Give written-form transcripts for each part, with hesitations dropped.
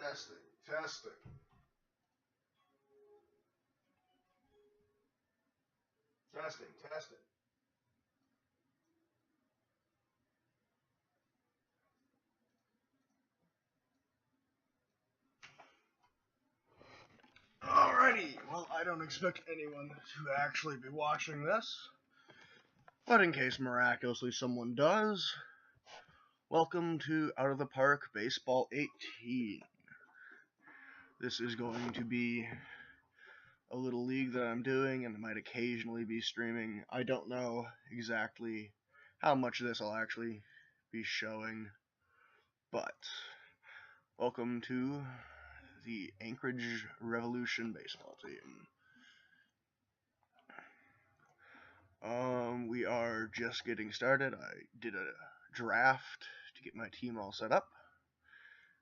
Testing, testing. Testing, testing. Alrighty, well, I don't expect anyone to actually be watching this, but in case miraculously someone does, welcome to Out of the Park Baseball 18. This is going to be a little league that I'm doing and might occasionally be streaming. I don't know exactly how much of this I'll actually be showing, but welcome to the Anchorage Revolution baseball team. We are just getting started. I did a draft to get my team all set up.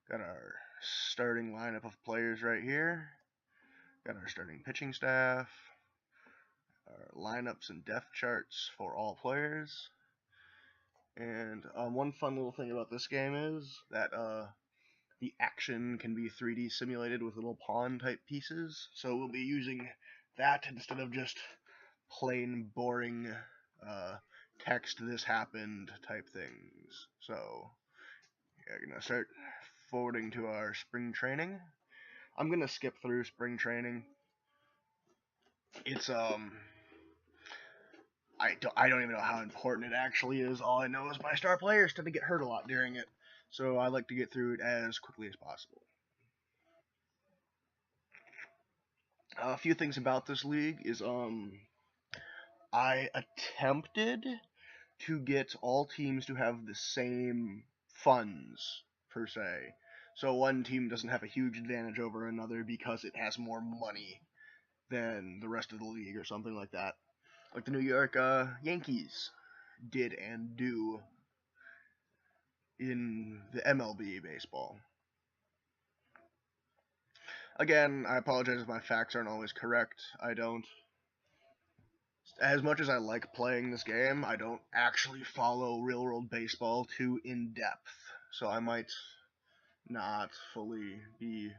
Got our starting lineup of players right here. Got our starting pitching staff. Our lineups and depth charts for all players. And one fun little thing about this game is that the action can be 3D simulated with little pawn type pieces. So we'll be using that instead of just plain boring text this happened type things. So yeah, I'm gonna start forwarding to our spring training. I'm gonna skip through spring training. It's I don't even know how important it actually is. All I know is my star players tend to get hurt a lot during it, so I like to get through it as quickly as possible. A few things about this league is I attempted to get all teams to have the same funds per se. So one team doesn't have a huge advantage over another because it has more money than the rest of the league or something like that. Like the New York Yankees did and do in the MLB baseball. Again, I apologize if my facts aren't always correct. I don't. As much as I like playing this game, I don't actually follow real world baseball too in depth. So I might not fully be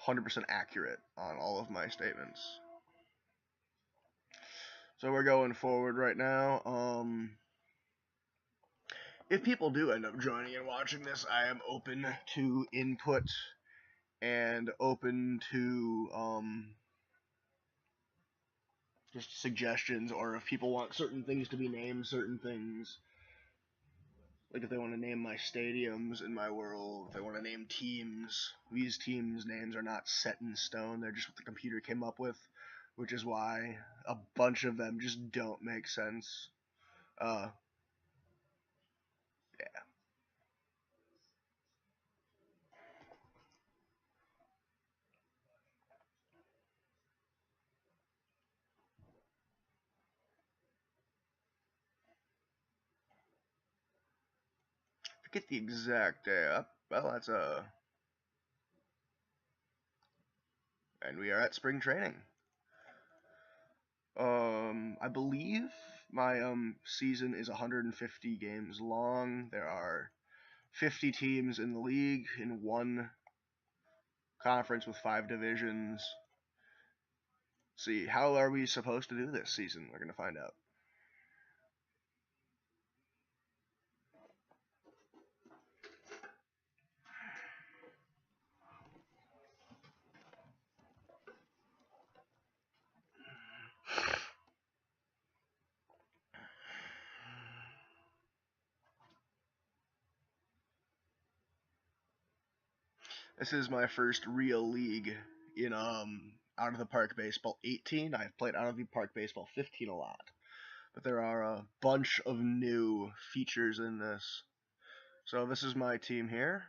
100% accurate on all of my statements. So we're going forward right now. If people do end up joining and watching this, I am open to input and open to just suggestions, or if people want certain things to be named, certain things. Like if they want to name my stadiums in my world, if they want to name teams, these teams' names are not set in stone. They're just what the computer came up with, which is why a bunch of them just don't make sense. Yeah. Forget the exact day up. Well, that's and we are at spring training. I believe my season is 150 games long. There are 50 teams in the league in one conference with 5 divisions. See, how are we supposed to do this season? We're gonna find out. This is my first real league in Out of the Park Baseball 18. I've played Out of the Park Baseball 15 a lot, but there are a bunch of new features in this. So this is my team here.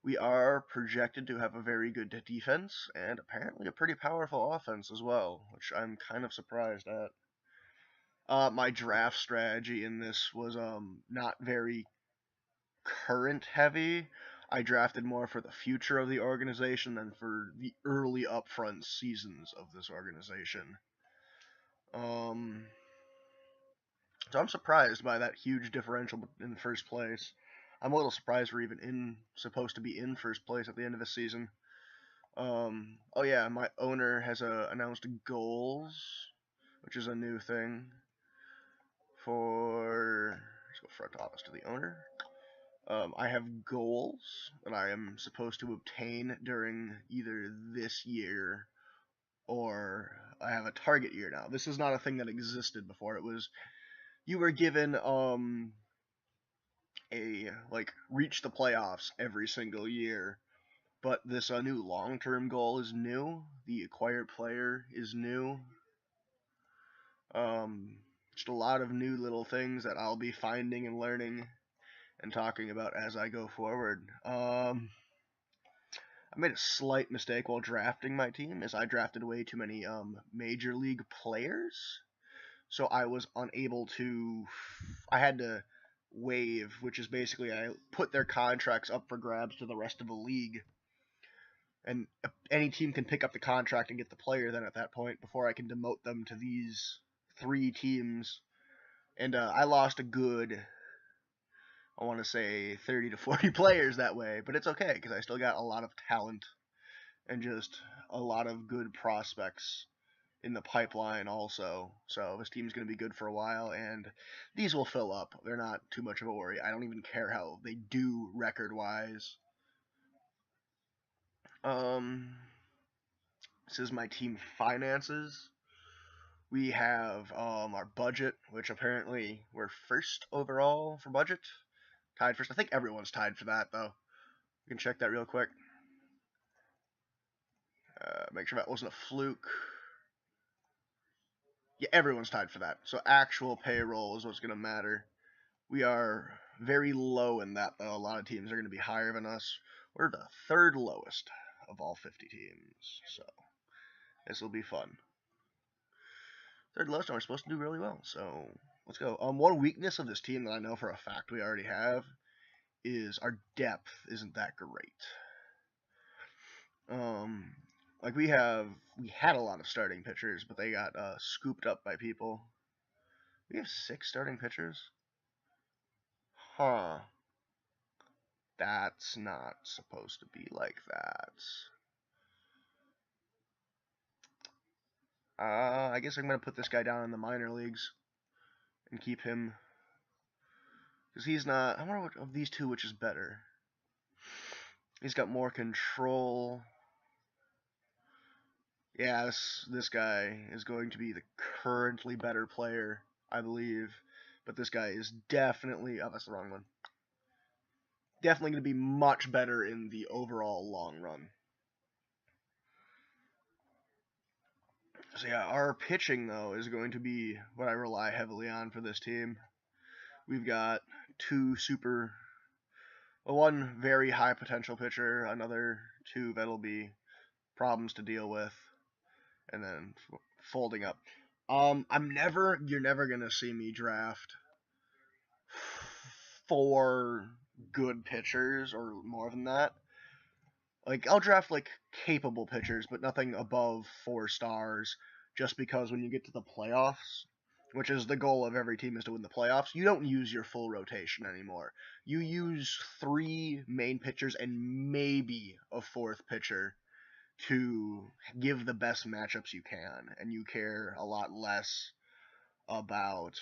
We are projected to have a very good defense and apparently a pretty powerful offense as well, which I'm kind of surprised at. My draft strategy in this was not very current heavy. I drafted more for the future of the organization than for the early upfront seasons of this organization. So I'm surprised by that huge differential in the first place. I'm a little surprised we're even supposed to be in first place at the end of the season. Oh yeah, my owner has announced goals, which is a new thing for. Let's go front office to the owner. I have goals that I am supposed to obtain during either this year or I have a target year now. This is not a thing that existed before. It was you were given a like reach the playoffs every single year, but this new long-term goal is new. The acquired player is new. Um, just a lot of new little things that I'll be finding and learning and talking about as I go forward. I made a slight mistake while drafting my team, as I drafted way too many major league players. So I was unable to. I had to waive, which is basically I put their contracts up for grabs to the rest of the league, and any team can pick up the contract and get the player. Then at that point, before I can demote them to these 3 teams, and I lost a good. I want to say 30 to 40 players that way, but it's okay because I still got a lot of talent and just a lot of good prospects in the pipeline also. So this team's going to be good for a while, and these will fill up. They're not too much of a worry. I don't even care how they do record-wise. This is my team finances. We have our budget, which apparently we're first overall for budget. Tied first. I think everyone's tied for that, though. You can check that real quick. Make sure that wasn't a fluke. Yeah, everyone's tied for that. So actual payroll is what's going to matter. We are very low in that, though. A lot of teams are going to be higher than us. We're the 3rd lowest of all 50 teams. So this will be fun. 3rd lowest, and we're supposed to do really well. So let's go. One weakness of this team that I know for a fact we already have is our depth isn't that great. Like we had a lot of starting pitchers, but they got scooped up by people. We have 6 starting pitchers? Huh. That's not supposed to be like that. I guess I'm going to put this guy down in the minor leagues and keep him. Because he's not. I wonder which of these two which is better. He's got more control. Yeah, this guy is going to be the currently better player, I believe. But this guy is definitely. Oh, that's the wrong one. Definitely going to be much better in the overall long run. So yeah, our pitching though is going to be what I rely heavily on for this team. We've got 2 one very high potential pitcher, another 2 that'll be problems to deal with, and then folding up. You're never gonna see me draft 4 good pitchers or more than that. Like I'll draft like capable pitchers, but nothing above 4 stars. Just because when you get to the playoffs, which is the goal of every team is to win the playoffs, you don't use your full rotation anymore. You use 3 main pitchers and maybe a 4th pitcher to give the best matchups you can, and you care a lot less about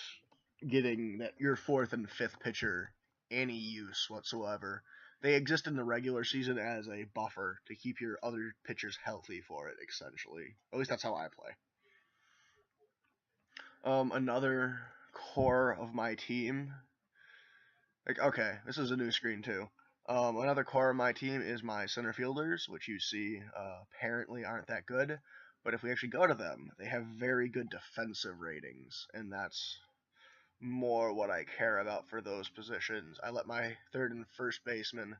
getting that your 4th and 5th pitcher any use whatsoever. They exist in the regular season as a buffer to keep your other pitchers healthy for it, essentially. At least that's how I play. Another core of my team. Like, okay, this is a new screen too. Another core of my team is my center fielders, which you see apparently aren't that good. But if we actually go to them, they have very good defensive ratings, and that's more what I care about for those positions. I let my 3rd and 1st baseman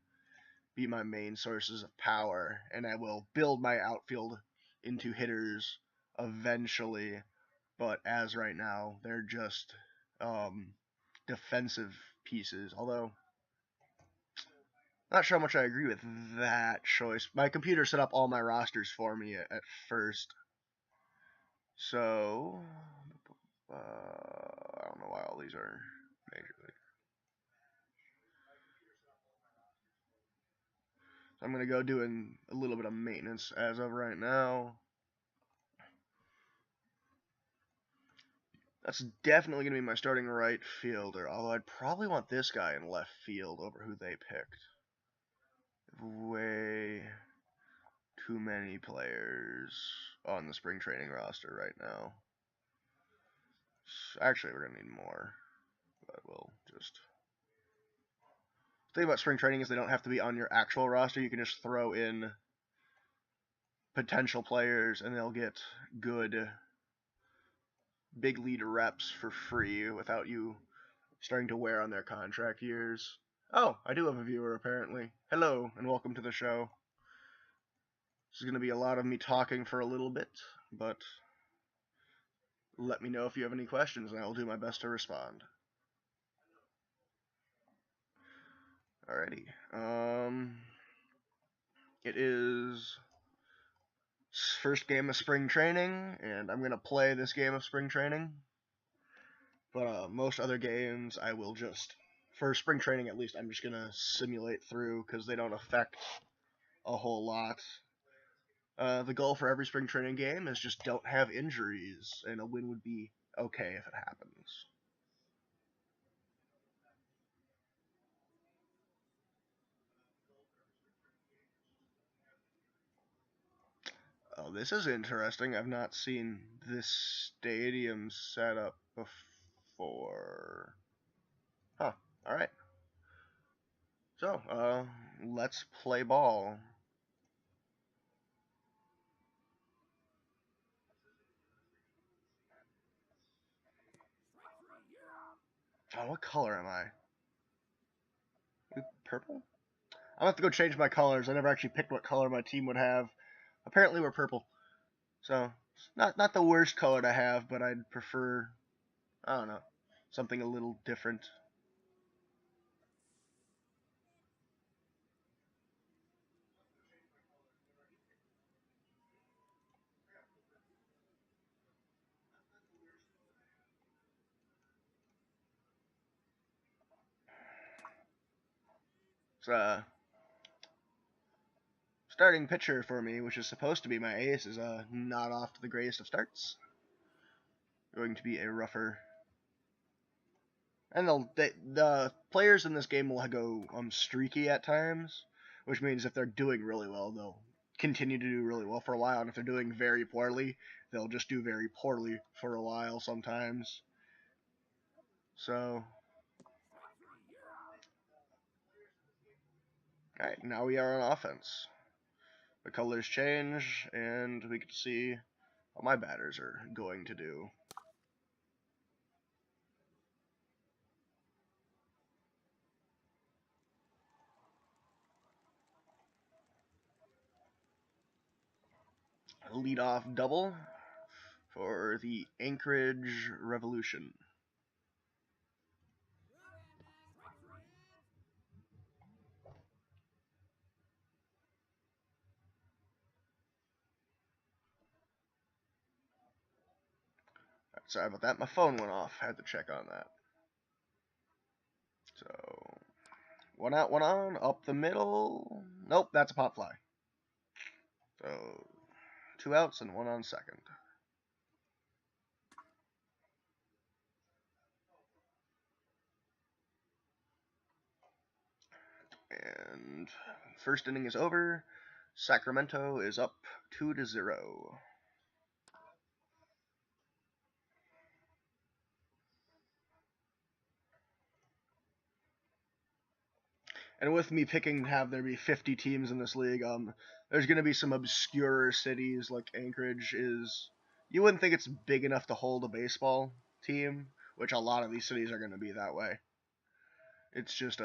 be my main sources of power, and I will build my outfield into hitters eventually. But as right now, they're just defensive pieces. Although, not sure how much I agree with that choice. My computer set up all my rosters for me at first. So, I don't know why all these are major league. I'm going to go doing a little bit of maintenance as of right now. That's definitely going to be my starting right fielder, although I'd probably want this guy in left field over who they picked. Way too many players on the spring training roster right now. Actually, we're going to need more, but we'll just... The thing about spring training is they don't have to be on your actual roster. You can just throw in potential players and they'll get good big league reps for free without you starting to wear on their contract years. Oh, I do have a viewer apparently. Hello and welcome to the show. This is going to be a lot of me talking for a little bit, but let me know if you have any questions and I will do my best to respond. Alrighty. It is first game of spring training, and I'm going to play this game of spring training. But most other games, I will just, for spring training at least, I'm just going to simulate through because they don't affect a whole lot. The goal for every spring training game is just don't have injuries, and a win would be okay if it happens. Oh, this is interesting. I've not seen this stadium set up before. Huh, alright. So, let's play ball. Oh, what color am I? Purple? I'll have to go change my colors. I never actually picked what color my team would have. Apparently we're purple. So, not the worst color to have, but I'd prefer, I don't know, something a little different. So, starting pitcher for me, which is supposed to be my ace, is not off to the greatest of starts. Going to be a rougher. And the players in this game will go streaky at times, which means if they're doing really well, they'll continue to do really well for a while, and if they're doing very poorly, they'll just do very poorly for a while sometimes. So, alright, now we are on offense. The colors change, and we can see what my batters are going to do. Leadoff double for the Anchorage Revolution. Sorry about that. My phone went off. Had to check on that. So, one out, one on, up the middle. Nope, that's a pop fly. So, 2 outs and 1 on second. And first inning is over. Sacramento is up 2-0. And with me picking to have there be 50 teams in this league, there's going to be some obscure cities like Anchorage is. You wouldn't think it's big enough to hold a baseball team, which a lot of these cities are going to be that way. It's just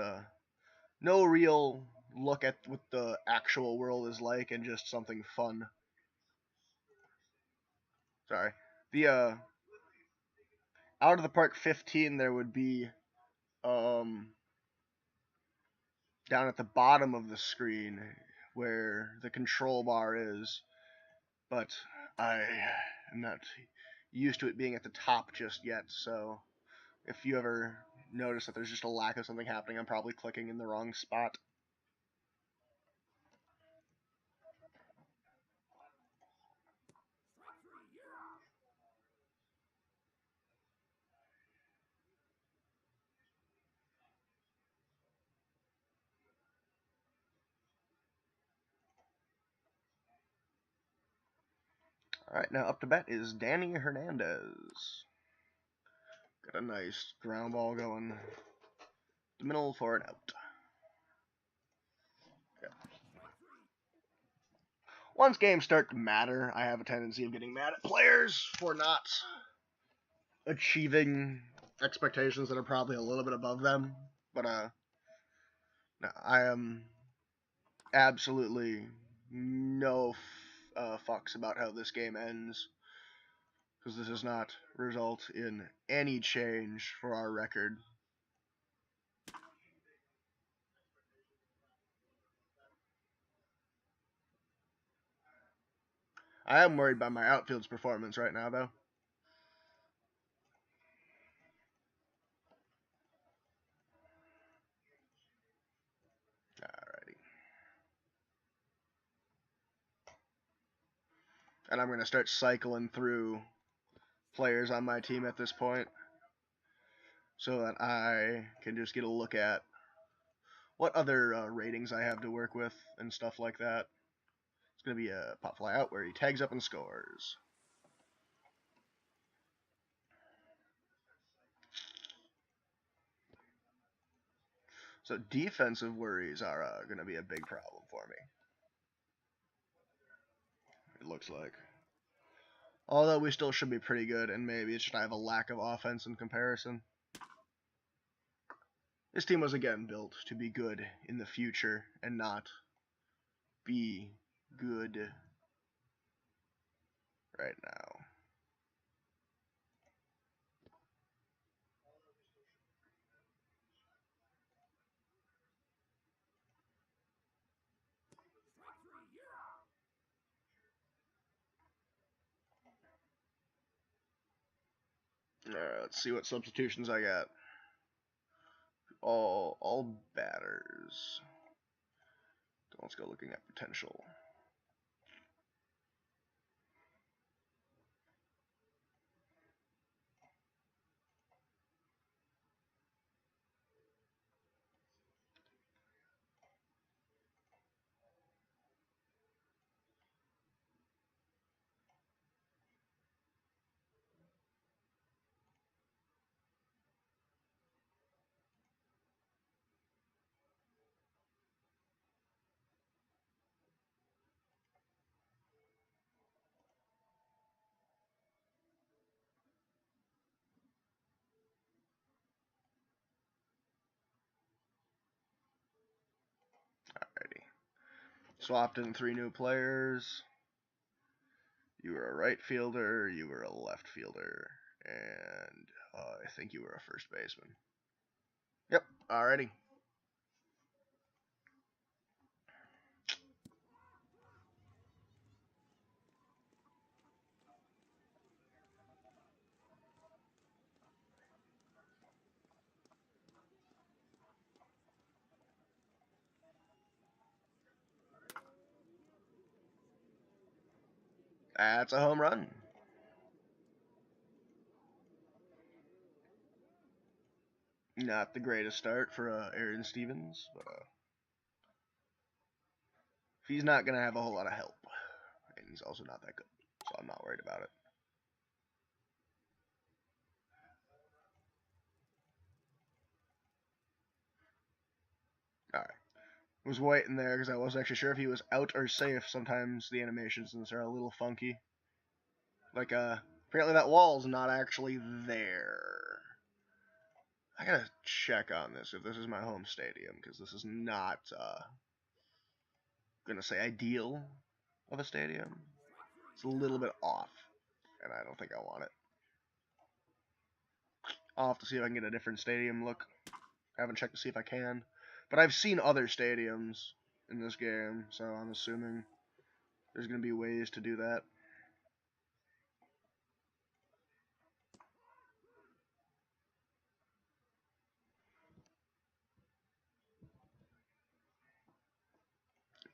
no real look at what the actual world is like and just something fun. Sorry. The out of the park 15 there would be down at the bottom of the screen where the control bar is, but I am not used to it being at the top just yet, so if you ever notice that there's just a lack of something happening, I'm probably clicking in the wrong spot. Alright, now up to bat is Danny Hernandez. Got a nice ground ball going the middle for an out. Okay. Once games start to matter, I have a tendency of getting mad at players for not achieving expectations that are probably a little bit above them. But no, I am absolutely no fucks about how this game ends, because this does not result in any change for our record. I am worried by my outfield's performance right now, though. Alrighty. And I'm going to start cycling through players on my team at this point, so that I can just get a look at what other ratings I have to work with and stuff like that. It's going to be a pop fly out where he tags up and scores. So defensive worries are going to be a big problem for me, it looks like. Although we still should be pretty good, and maybe it's just I have a lack of offense in comparison. This team was again built to be good in the future and not be good right now. Alright, let's see what substitutions I got. All batters. Let's go looking at potential. Alrighty. Swapped in 3 new players. You were a right fielder, you were a left fielder, and I think you were a first baseman. Yep, alrighty. That's a home run. Not the greatest start for Aaron Stevens, but he's not going to have a whole lot of help. And he's also not that good, so I'm not worried about it. Alright. Was waiting there because I wasn't actually sure if he was out or safe. Sometimes the animations in this are a little funky. Like, apparently that wall's not actually there. I gotta check on this if this is my home stadium, because this is not, gonna say ideal of a stadium. It's a little bit off, and I don't think I want it. I'll have to see if I can get a different stadium look. I haven't checked to see if I can. But I've seen other stadiums in this game, so I'm assuming there's going to be ways to do that.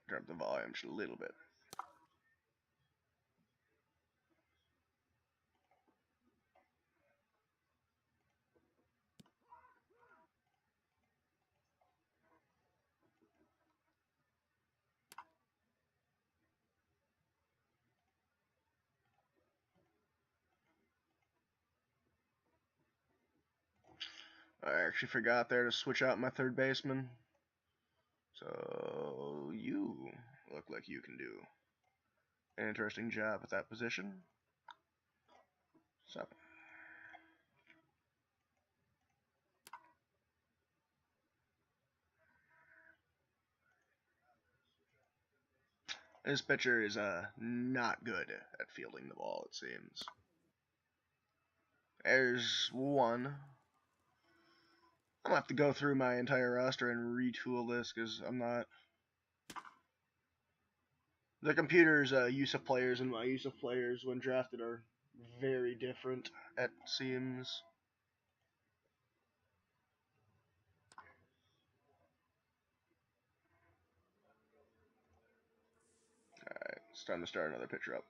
Drop the volume just a little bit. I actually forgot there to switch out my third baseman. So you look like you can do an interesting job at that position. 7. This pitcher is not good at fielding the ball, it seems. There's one. I'm gonna have to go through my entire roster and retool this because I'm not. The computer's use of players and my use of players when drafted are very different, it seems. Alright, it's time to start another pitcher up.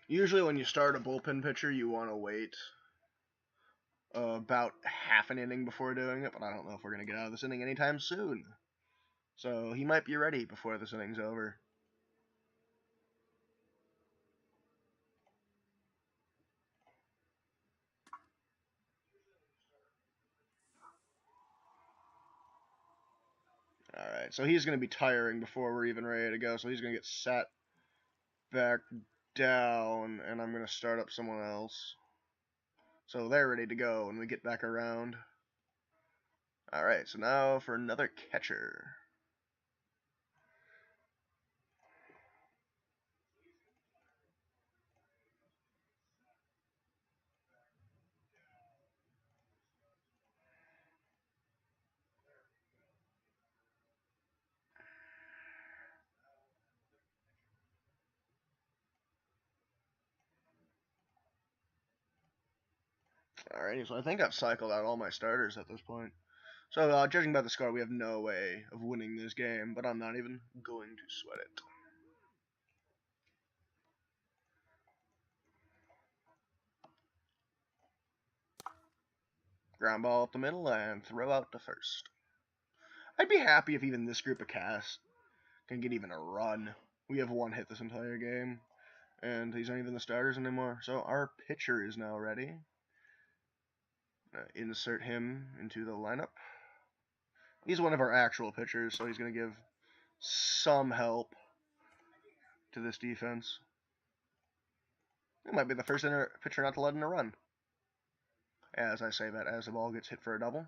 Usually when you start a bullpen pitcher, you want to wait about half an inning before doing it, but I don't know if we're going to get out of this inning anytime soon. So he might be ready before this inning's over. Alright, so he's going to be tiring before we're even ready to go, so he's going to get sat back down, and I'm going to start up someone else. So they're ready to go when we get back around. Alright, so now for another catcher. Alrighty, so I think I've cycled out all my starters at this point. So, judging by the score, we have no way of winning this game, but I'm not even going to sweat it. Ground ball up the middle and throw out to first. I'd be happy if even this group of cast can get even a run. We have one hit this entire game, and he's not even the starters anymore. So our pitcher is now ready. Insert him into the lineup. He's one of our actual pitchers, so he's going to give some help to this defense. It might be the first pitcher not to let in a run. As I say that, as the ball gets hit for a double.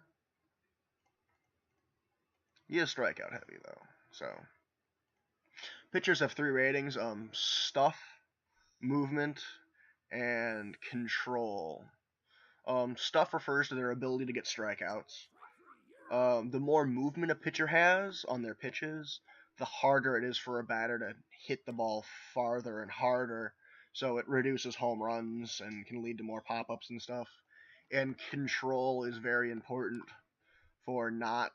He is strikeout heavy, though. So, pitchers have 3 ratings: stuff, movement, and control. Stuff refers to their ability to get strikeouts. The more movement a pitcher has on their pitches, the harder it is for a batter to hit the ball farther and harder. So it reduces home runs and can lead to more pop-ups and stuff. And control is very important for not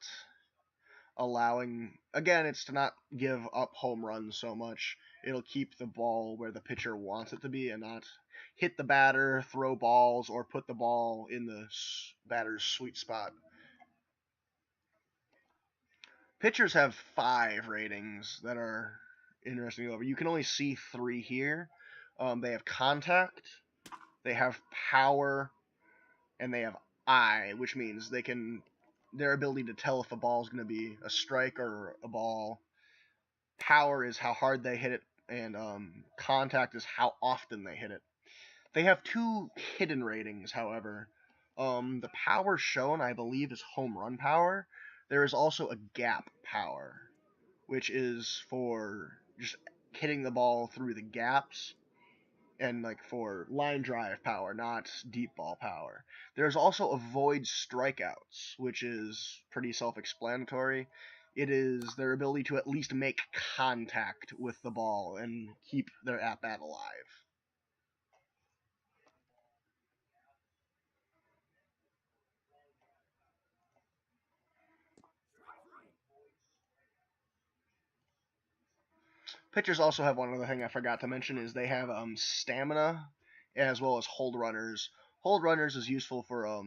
allowing, again, it's to not give up home runs so much. It'll keep the ball where the pitcher wants it to be and not hit the batter, throw balls, or put the ball in the batter's sweet spot. Pitchers have 5 ratings that are interesting to go over. You can only see 3 here. They have contact, they have power, and they have eye, which means they can, their ability to tell if a ball is going to be a strike or a ball. Power is how hard they hit it, and contact is how often they hit it. They have 2 hidden ratings, however. The power shown, I believe, is home run power. There is also a gap power, which is for just hitting the ball through the gaps, and like for line drive power, not deep ball power. There's also avoid strikeouts, which is pretty self-explanatory. It is their ability to at least make contact with the ball and keep their at-bat alive. Pitchers also have one other thing I forgot to mention is they have stamina as well as hold runners. Hold runners is useful for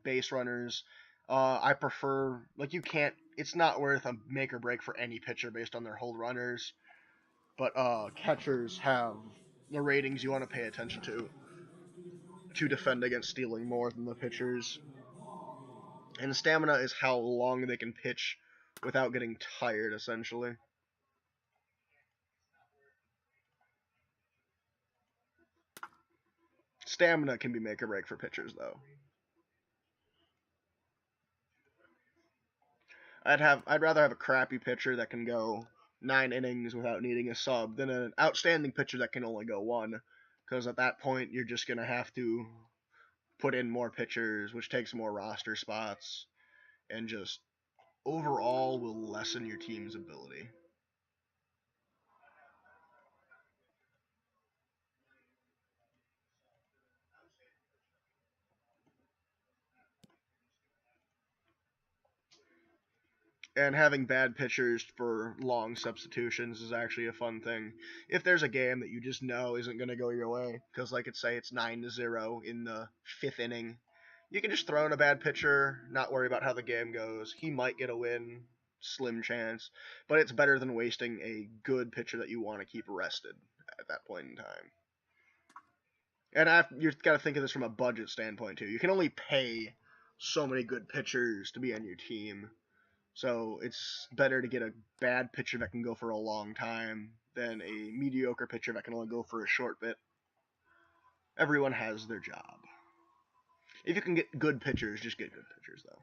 base runners. I prefer, like, you can't, it's not worth a make or break for any pitcher based on their hold runners, but catchers have the ratings you want to pay attention to defend against stealing more than the pitchers. And stamina is how long they can pitch without getting tired, essentially. Stamina can be make or break for pitchers, though. I'd rather have a crappy pitcher that can go 9 innings without needing a sub than an outstanding pitcher that can only go one, because at that point you're just gonna have to put in more pitchers, which takes more roster spots, and just overall will lessen your team's ability. And having bad pitchers for long substitutions is actually a fun thing. If there's a game that you just know isn't going to go your way, because like it's say it's 9-0 in the 5th inning, you can just throw in a bad pitcher, not worry about how the game goes. He might get a win, slim chance, but it's better than wasting a good pitcher that you want to keep rested at that point in time. And you've got to think of this from a budget standpoint too. You can only pay so many good pitchers to be on your team. So it's better to get a bad pitcher that can go for a long time than a mediocre pitcher that can only go for a short bit. Everyone has their job. If you can get good pitchers, just get good pitchers, though.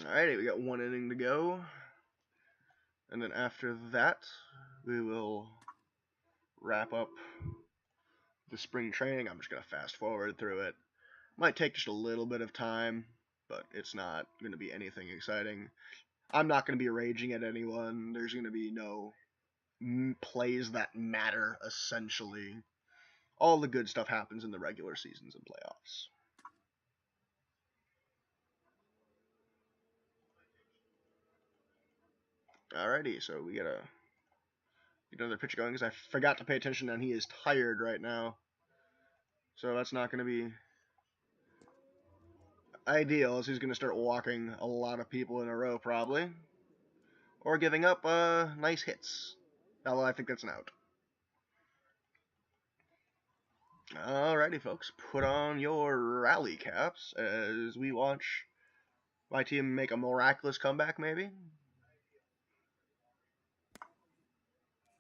Alrighty, we got 1 inning to go. And then after that, we will wrap up the spring training. I'm just going to fast forward through it. Might take just a little bit of time, but it's not going to be anything exciting. I'm not going to be raging at anyone. There's going to be no plays that matter, essentially. All the good stuff happens in the regular seasons and playoffs. Alrighty, so we gotta get another pitcher going because I forgot to pay attention and he is tired right now. So that's not going to be ideal, as he's going to start walking a lot of people in a row, probably. Or giving up nice hits. Although I think that's an out. Alrighty, folks, put on your rally caps as we watch my team make a miraculous comeback, maybe?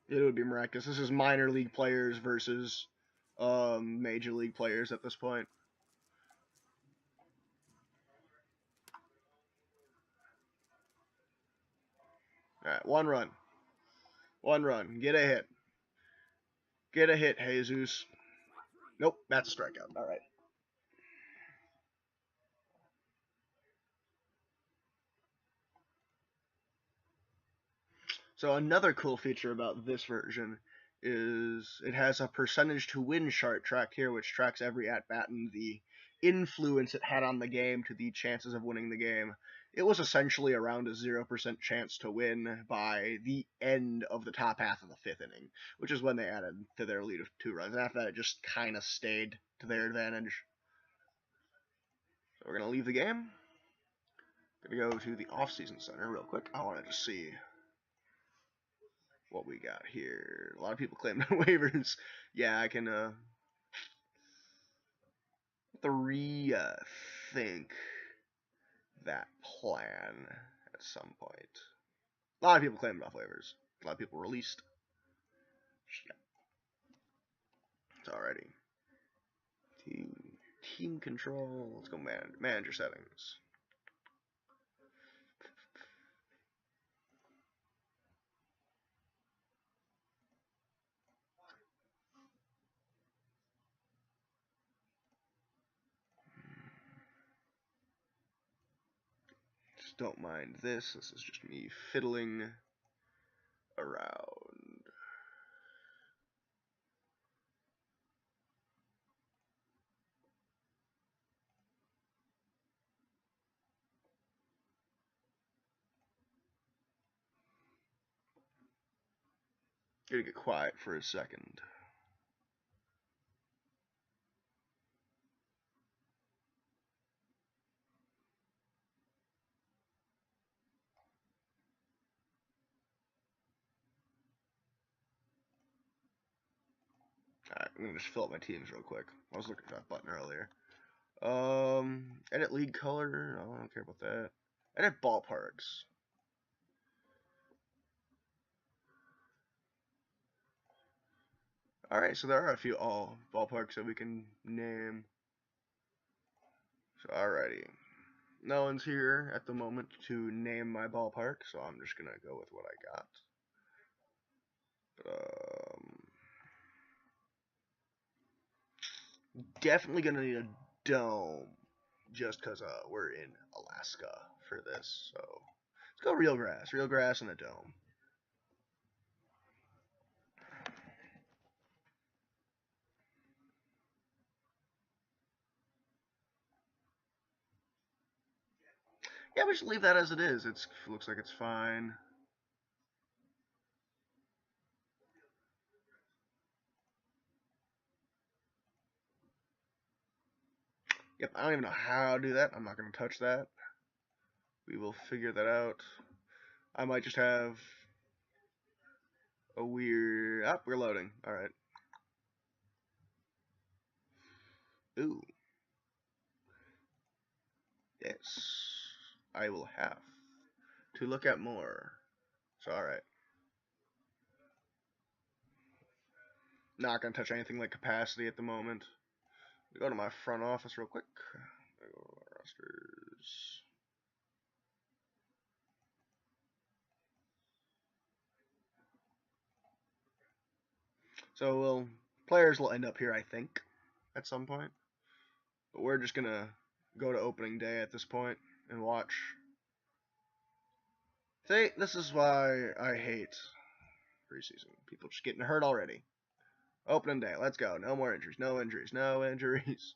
It would be miraculous. This is minor league players versus major league players at this point. Alright, 1 run. 1 run. Get a hit. Get a hit, Jesus. Nope, that's a strikeout. Alright. So another cool feature about this version is it has a percentage to win chart track here, which tracks every at-bat and the influence it had on the game to the chances of winning the game. It was essentially around a 0% chance to win by the end of the top half of the 5th inning, which is when they added to their lead of 2 runs. And after that, it just kind of stayed to their advantage. So we're going to leave the game. Going to go to the off-season center real quick. I want to just see what we got here. A lot of people claim waivers. Yeah, I can rethink that plan at some point. A lot of people claimed off waivers. A lot of people released. Yeah. It's already team control. Let's go manager settings. Just don't mind this. This is just me fiddling around. Gotta get quiet for a second. Alright, I'm gonna just fill up my teams real quick. I was looking at that button earlier. Edit league color. No, I don't care about that. Edit ballparks. Alright, so there are a few ballparks that we can name. So, alrighty. No one's here at the moment to name my ballpark, so I'm just gonna go with what I got. Definitely gonna need a dome, just because we're in Alaska for this. So let's go real grass and a dome. Yeah, we should leave that as it is. It looks like it's fine. Yep, I don't even know how to do that. I'm not going to touch that. We will figure that out. I might just have a weird... Oh, we're loading. Alright. Ooh. Yes. I will have to look at more. So, alright. Not going to touch anything like capacity at the moment. Go to my front office real quick. Go to rosters. So players will end up here, I think, at some point. But we're just gonna go to opening day at this point and watch. See, this is why I hate preseason. People just getting hurt already. Opening day, let's go. No more injuries. No injuries. No injuries.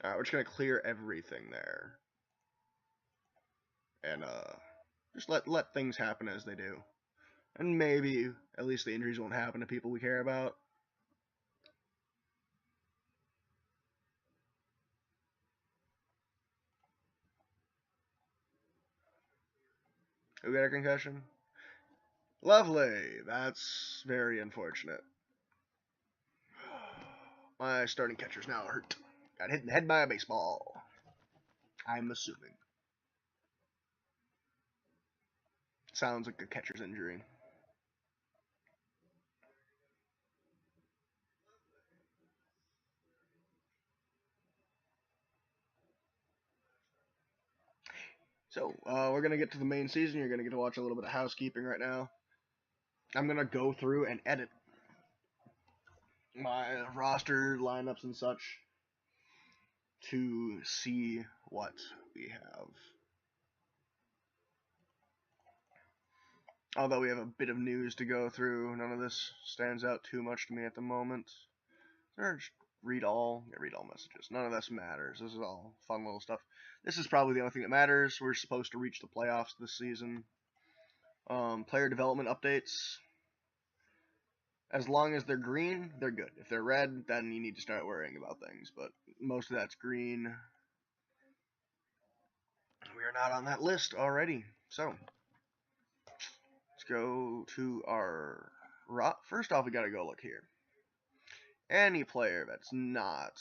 Alright, we're just gonna clear everything there. And just let things happen as they do. And maybe at least the injuries won't happen to people we care about. Who got a concussion? Lovely. That's very unfortunate. My starting catcher's now hurt. Got hit in the head by a baseball. I'm assuming. Sounds like a catcher's injury. So, we're going to get to the main season. You're going to get to watch a little bit of housekeeping right now. I'm going to go through and edit my roster lineups and such to see what we have. Although we have a bit of news to go through, none of this stands out too much to me at the moment. Just read all messages. None of this matters. This is all fun little stuff. This is probably the only thing that matters. We're supposed to reach the playoffs this season. Player development updates. As long as they're green, they're good. If they're red, then you need to start worrying about things. But most of that's green. We are not on that list already. So, let's go to our... First off, we got to go look here. Any player that's not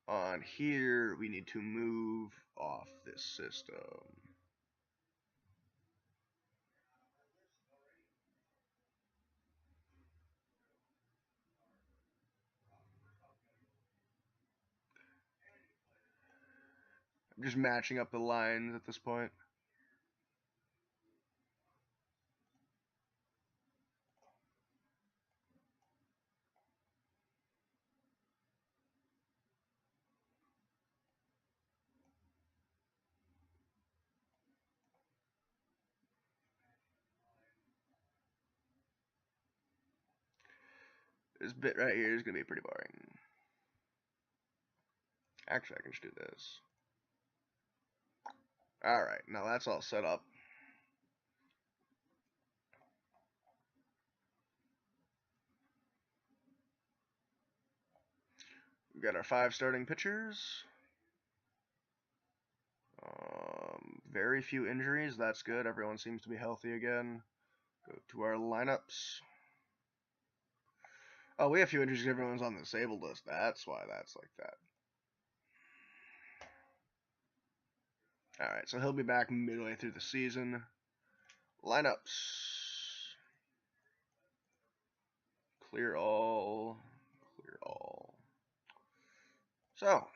on here, we need to move off this system. I'm just matching up the lines at this point. This bit right here is going to be pretty boring. Actually, I can just do this. Alright, now that's all set up. We've got our 5 starting pitchers. Very few injuries, that's good. Everyone seems to be healthy again. Go to our lineups. Oh, we have a few injuries because everyone's on the disabled list. That's why that's like that. Alright, so he'll be back midway through the season. Lineups. Clear all. Clear all. So,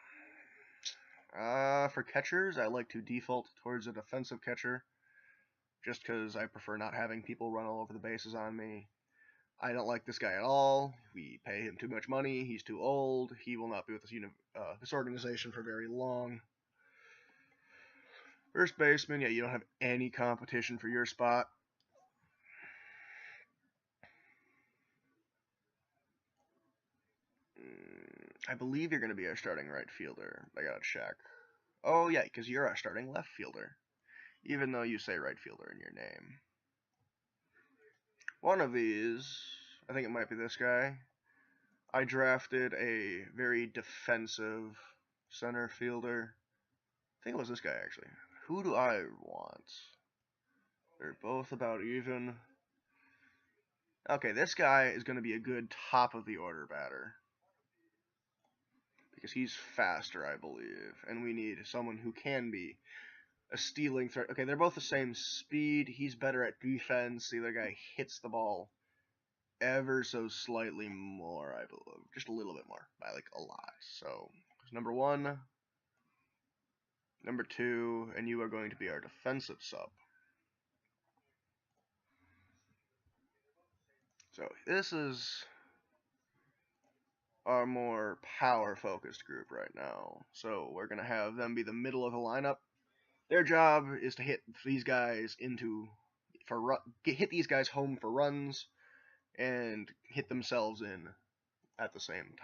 for catchers, I like to default towards a defensive catcher, just because I prefer not having people run all over the bases on me. I don't like this guy at all. We pay him too much money. He's too old. He will not be with this organization for very long. First baseman, yeah, you don't have any competition for your spot. I believe you're going to be our starting right fielder. I gotta check. Oh, yeah, because you're our starting left fielder, even though you say right fielder in your name. One of these, I think it might be this guy. I drafted a very defensive center fielder. I think it was this guy, actually. Who do I want? They're both about even. Okay, this guy is going to be a good top of the order batter, because he's faster, I believe, and we need someone who can be a stealing threat. Okay, they're both the same speed. He's better at defense. The other guy hits the ball ever so slightly more, I believe. Just a little bit more, by like a lot. So, number 1, number 2, and you are going to be our defensive sub. So, this is our more power-focused group right now. So, we're going to have them be the middle of the lineup. Their job is to hit these guys hit these guys home for runs and hit themselves in at the same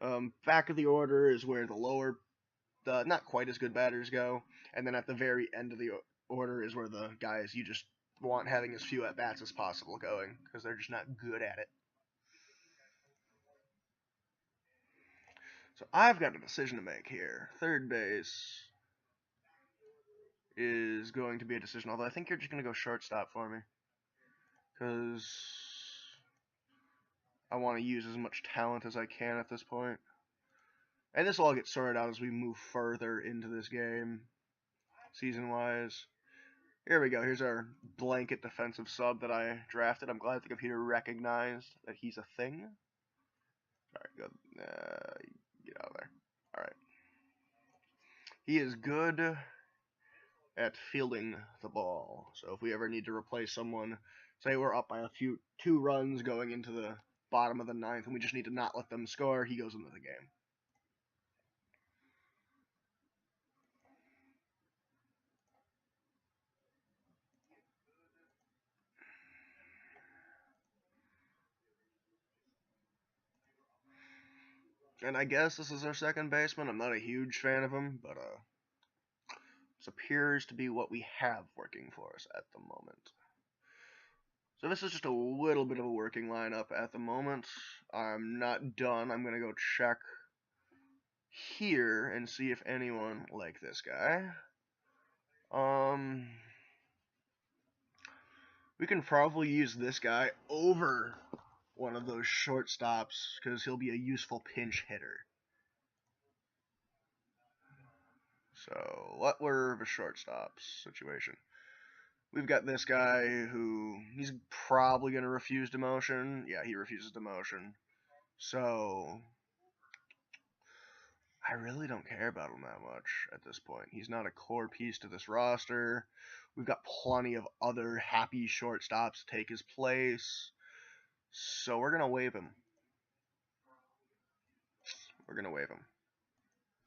time. Back of the order is where the not quite as good batters go, and then at the very end of the order is where the guys you just want having as few at-bats as possible going, because they're just not good at it. So I've got a decision to make here. Third base is going to be a decision, although I think you're just going to go shortstop for me, because I want to use as much talent as I can at this point. And this will all get sorted out as we move further into this game, season-wise. Here we go. Here's our blanket defensive sub that I drafted. I'm glad the computer recognized that he's a thing. Alright, go. Get out of there. Alright. He is good at fielding the ball. So if we ever need to replace someone, say we're up by 2 runs going into the bottom of the 9th, and we just need to not let them score, he goes into the game. And I guess this is our second baseman. I'm not a huge fan of him, but this appears to be what we have working for us at the moment. So this is just a little bit of a working lineup at the moment. I'm not done. I'm going to go check here and see if anyone like this guy. We can probably use this guy over one of those shortstops because he'll be a useful pinch hitter. So, what were the shortstops situation? We've got this guy who, he's probably going to refuse demotion. Yeah, he refuses demotion. So, I really don't care about him that much at this point. He's not a core piece to this roster. We've got plenty of other happy shortstops to take his place. So we're going to waive him.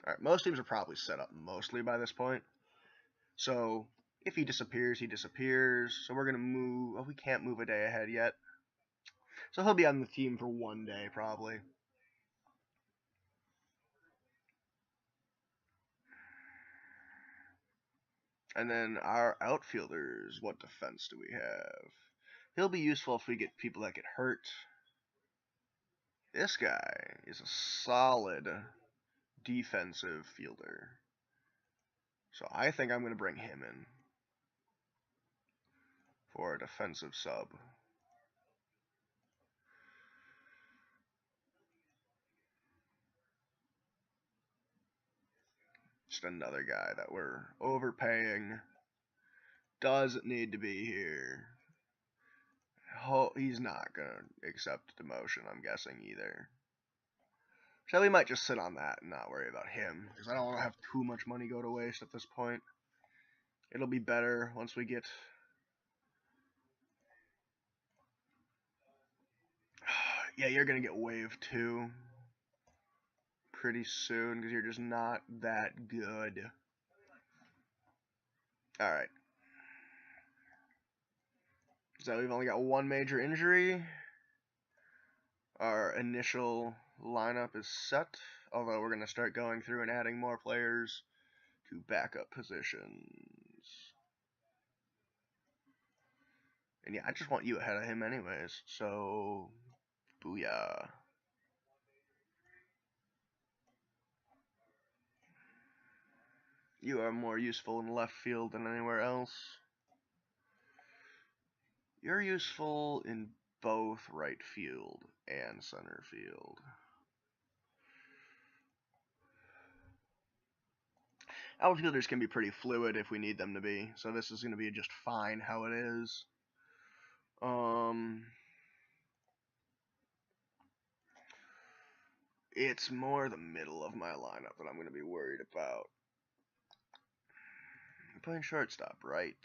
Alright, most teams are probably set up mostly by this point. So if he disappears, he disappears. So we're going to move. Oh, we can't move a day ahead yet. So he'll be on the team for one day, probably. And then our outfielders, what defense do we have? He'll be useful if we get people that get hurt. This guy is a solid defensive fielder. So I think I'm going to bring him in for a defensive sub. Just another guy that we're overpaying. Doesn't need to be here. He's not going to accept demotion, I'm guessing, either. So we might just sit on that and not worry about him, because I don't want to have too much money go to waste at this point. It'll be better once we get... Yeah, you're going to get wave 2 pretty soon, because you're just not that good. Alright. So we've only got one major injury. Our initial lineup is set, although we're going to start going through and adding more players to backup positions. And yeah, I just want you ahead of him anyways, so booyah. You are more useful in left field than anywhere else. You're useful in both right field and center field. Outfielders can be pretty fluid if we need them to be, so this is going to be just fine how it is. It's more the middle of my lineup that I'm going to be worried about. You're playing shortstop, right?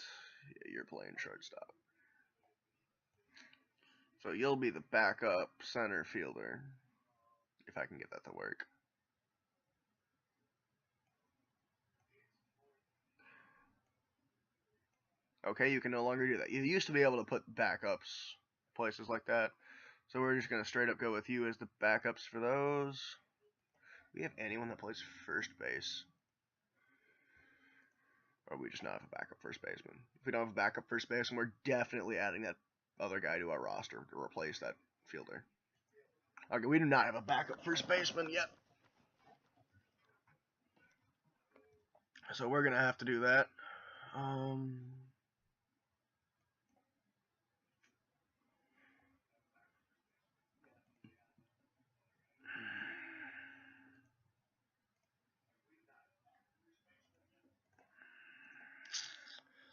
Yeah, you're playing shortstop. So you'll be the backup center fielder, if I can get that to work. Okay, you can no longer do that. You used to be able to put backups places like that. So we're just going to straight up go with you as the backups for those. Do we have anyone that plays first base? Or we just not have a backup first baseman? If we don't have a backup first baseman, we're definitely adding that other guy to our roster to replace that fielder. Okay, we do not have a backup first baseman yet. So we're going to have to do that.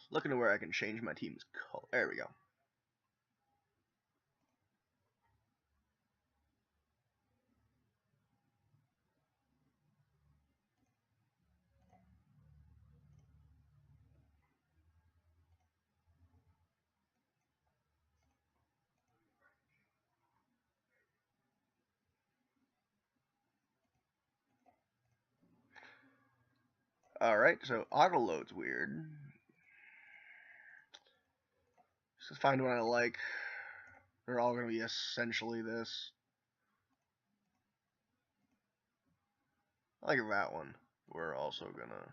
Looking to where I can change my team's color. There we go. Alright, so auto load's weird. Let's find one I like. They're all going to be essentially this. I like that one. We're also going to...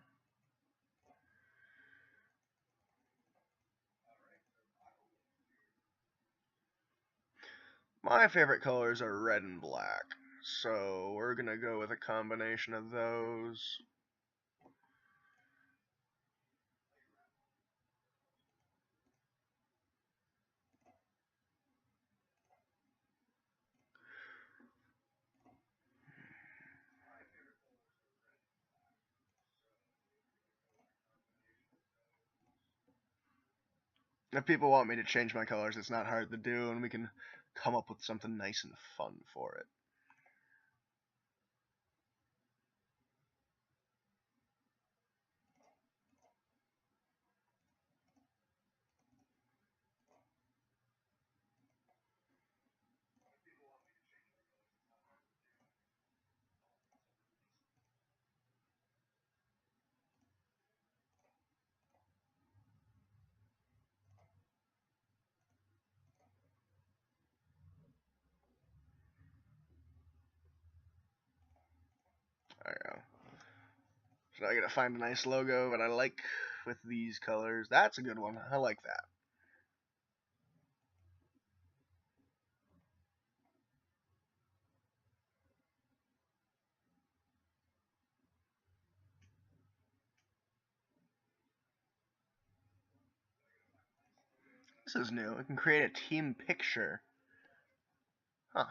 My favorite colors are red and black. So we're going to go with a combination of those. If people want me to change my colors, it's not hard to do, and we can come up with something nice and fun for it. So I gotta find a nice logo that I like with these colors. That's a good one. I like that. This is new. I can create a team picture. Huh.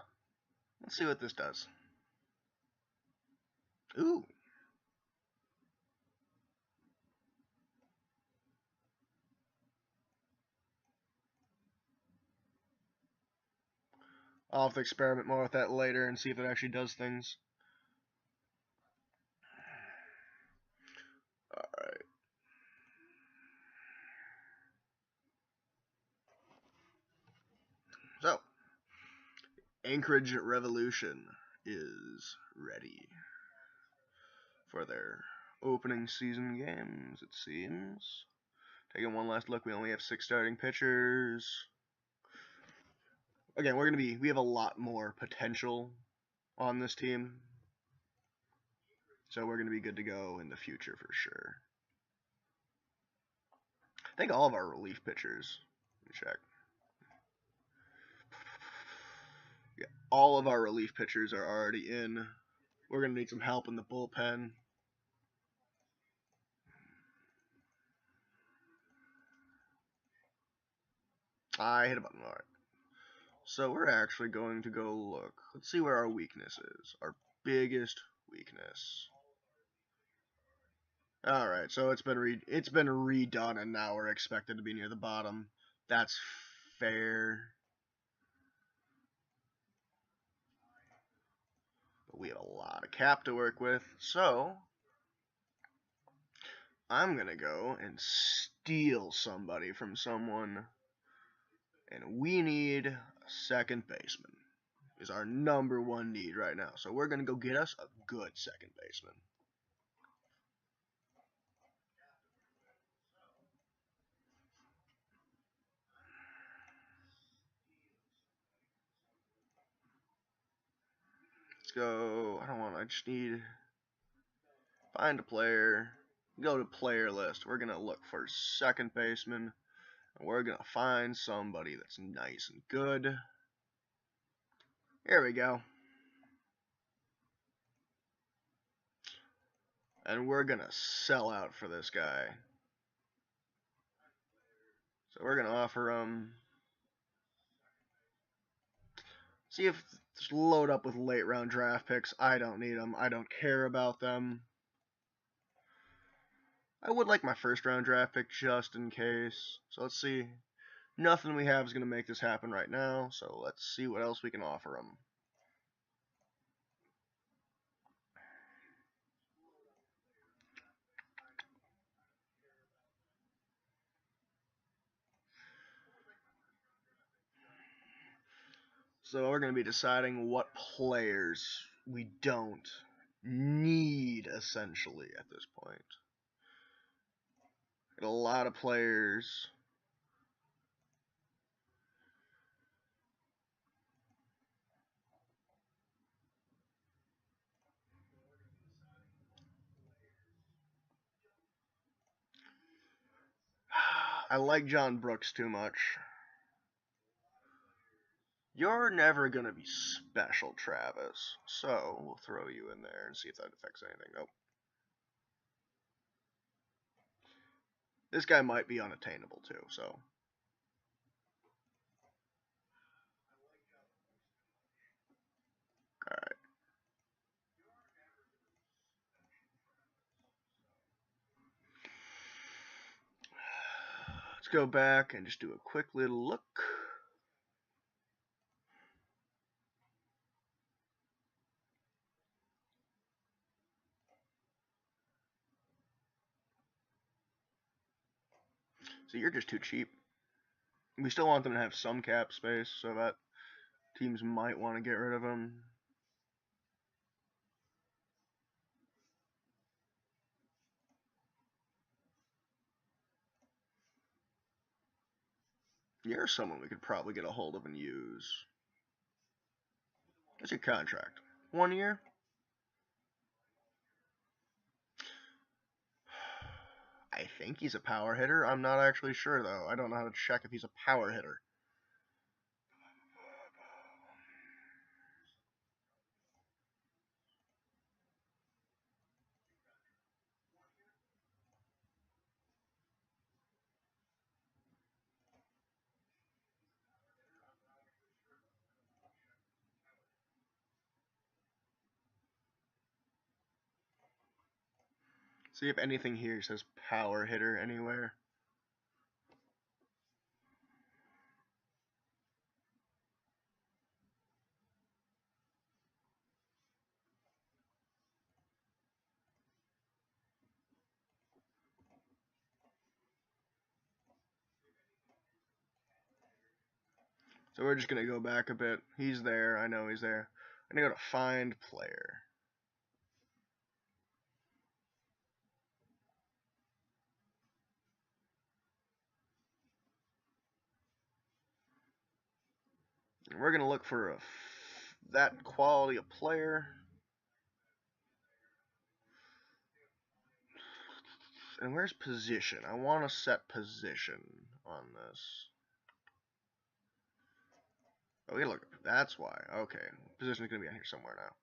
Let's see what this does. Ooh. I'll have to experiment more with that later and see if it actually does things. Alright. So, Anchorage Revolution is ready for their opening season games, it seems. Taking one last look, we only have 6 starting pitchers. Again, we have a lot more potential on this team. So we're going to be good to go in the future for sure. I think all of our relief pitchers, let me check. Yeah, all of our relief pitchers are already in. We're going to need some help in the bullpen. I hit a button. Alright. So we're actually going to go look. Let's see where our weakness is. Our biggest weakness. Alright, so it's been redone and now we're expected to be near the bottom. That's fair. But we have a lot of cap to work with, so I'm gonna go and steal somebody from someone. And we need a second baseman. Is our #1 need right now. So we're gonna go get us a good second baseman. Let's go. I just need find a player. Go to player list. We're gonna look for second baseman. And we're gonna find somebody that's nice and good. Here we go. And we're gonna sell out for this guy. So we're gonna offer him. See if just load up with late round draft picks. I don't need them. I don't care about them. I would like my first round draft pick just in case. So let's see. Nothing we have is going to make this happen right now. So let's see what else we can offer them. So we're going to be deciding what players we don't need essentially at this point. Got a lot of players. I like John Brooks too much. You're never going to be special, Travis. So we'll throw you in there and see if that affects anything. Nope. This guy might be unattainable too, so. Alright. Let's go back and just do a quick little look. So you're just too cheap. We still want them to have some cap space so that teams might want to get rid of him. You're someone we could probably get a hold of and use. What's your contract? 1 year? I think he's a power hitter. I'm not actually sure, though. I don't know how to check if he's a power hitter. See if anything here says power hitter anywhere. So we're just going to go back a bit. He's there. I know he's there. I'm going to go to find player. And we're going to look for that quality of player. And where's position? I want to set position on this. Okay, look, that's why. Okay, position is going to be on here somewhere now.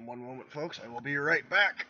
One moment, folks. I will be right back.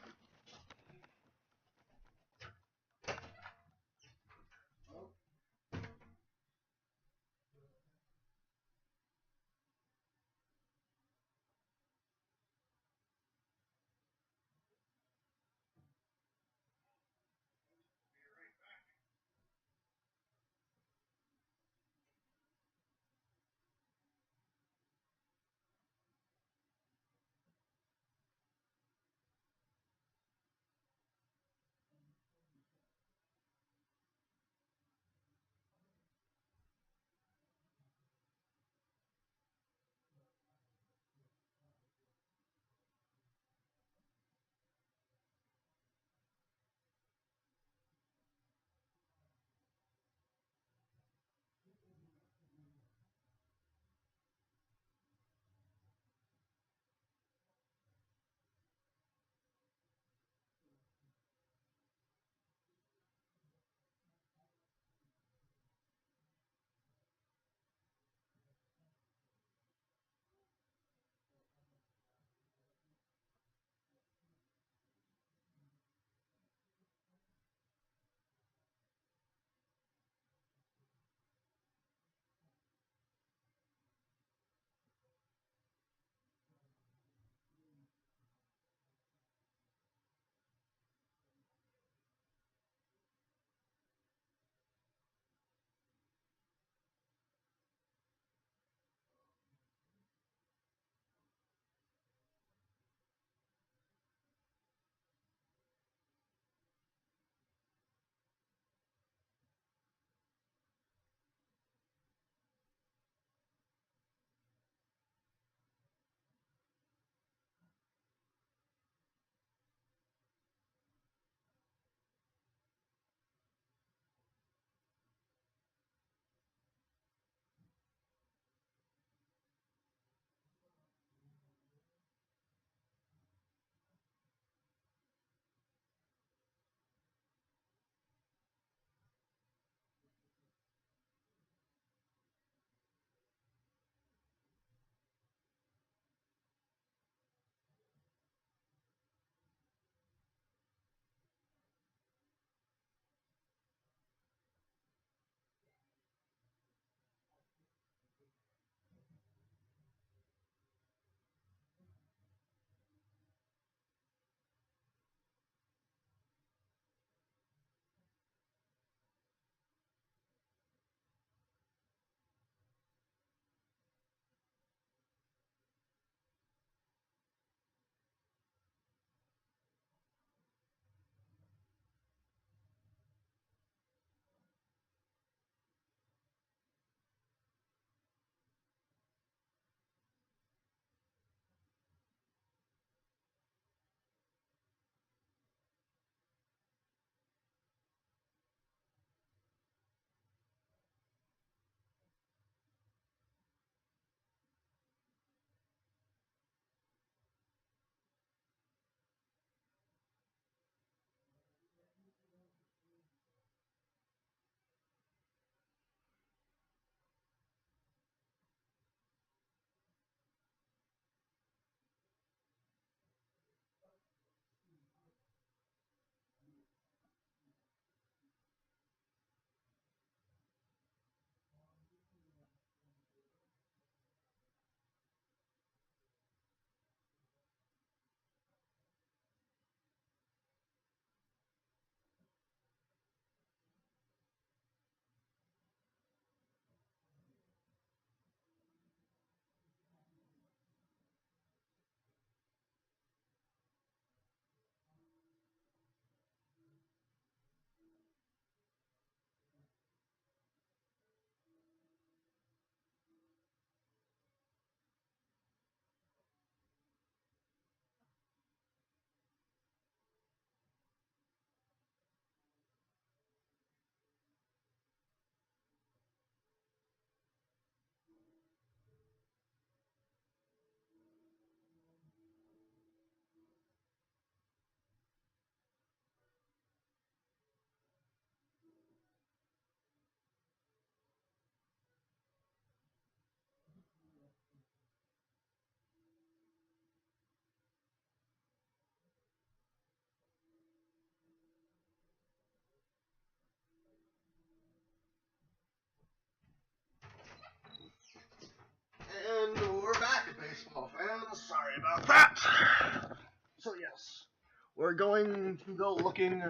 we're going to go looking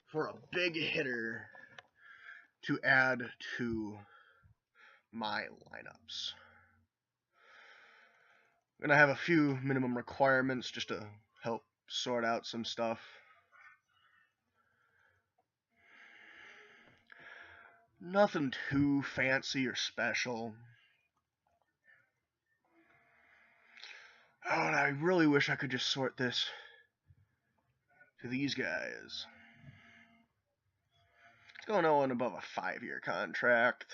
for a big hitter to add to my lineups. I'm going to have a few minimum requirements just to help sort out some stuff. Nothing too fancy or special. Oh, and I really wish I could just sort this to these guys. Let's go no one above a 5-year contract.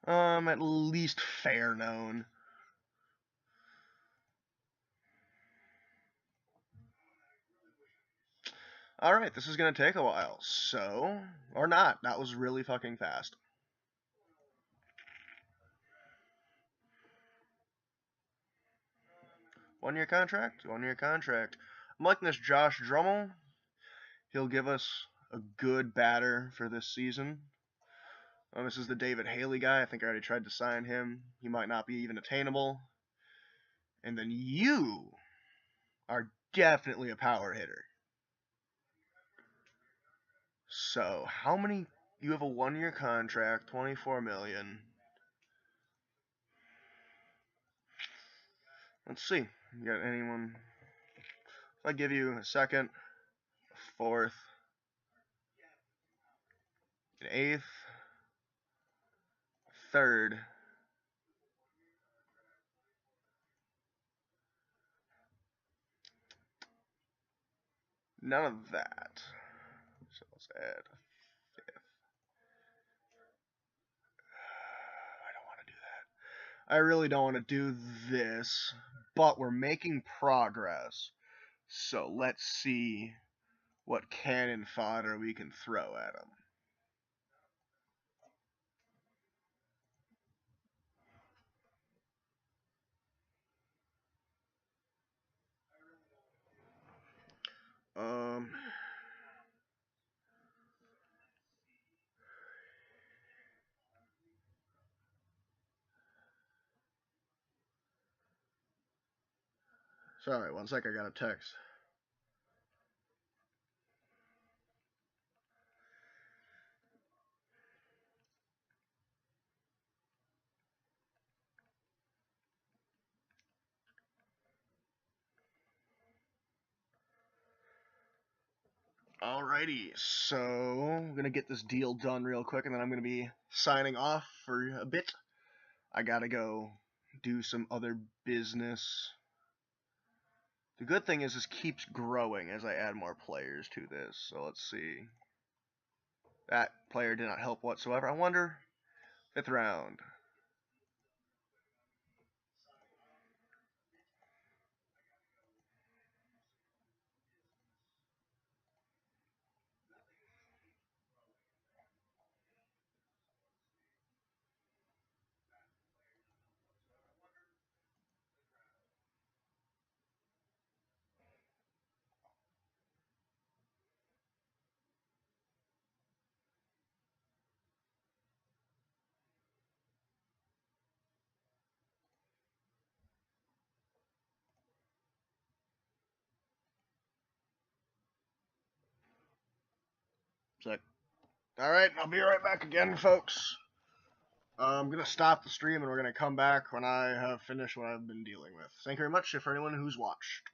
At least fair known. Alright, this is gonna take a while, so... Or not, that was really fucking fast. One-year contract? One-year contract. I'm liking this Josh Drummel. He'll give us a good batter for this season. This is the David Haley guy. I think I already tried to sign him. He might not be even attainable. And then you are definitely a power hitter. So, how many... You have a one-year contract, $24 million. Let's see. You got anyone... If I give you a second, a fourth, an eighth, a third, none of that. So let's add a fifth. I don't want to do that. I really don't want to do this, but we're making progress. So let's see what cannon fodder we can throw at him. Sorry, one sec, I got a text. Alrighty, so I'm gonna get this deal done real quick, and then I'm gonna be signing off for a bit. I gotta go do some other business. The good thing is this keeps growing as I add more players to this. So let's see. That player did not help whatsoever. I wonder, 5th round. Sec. Alright, I'll be right back again, folks. I'm going to stop the stream and we're going to come back when I have finished what I've been dealing with. Thank you very much for anyone who's watched.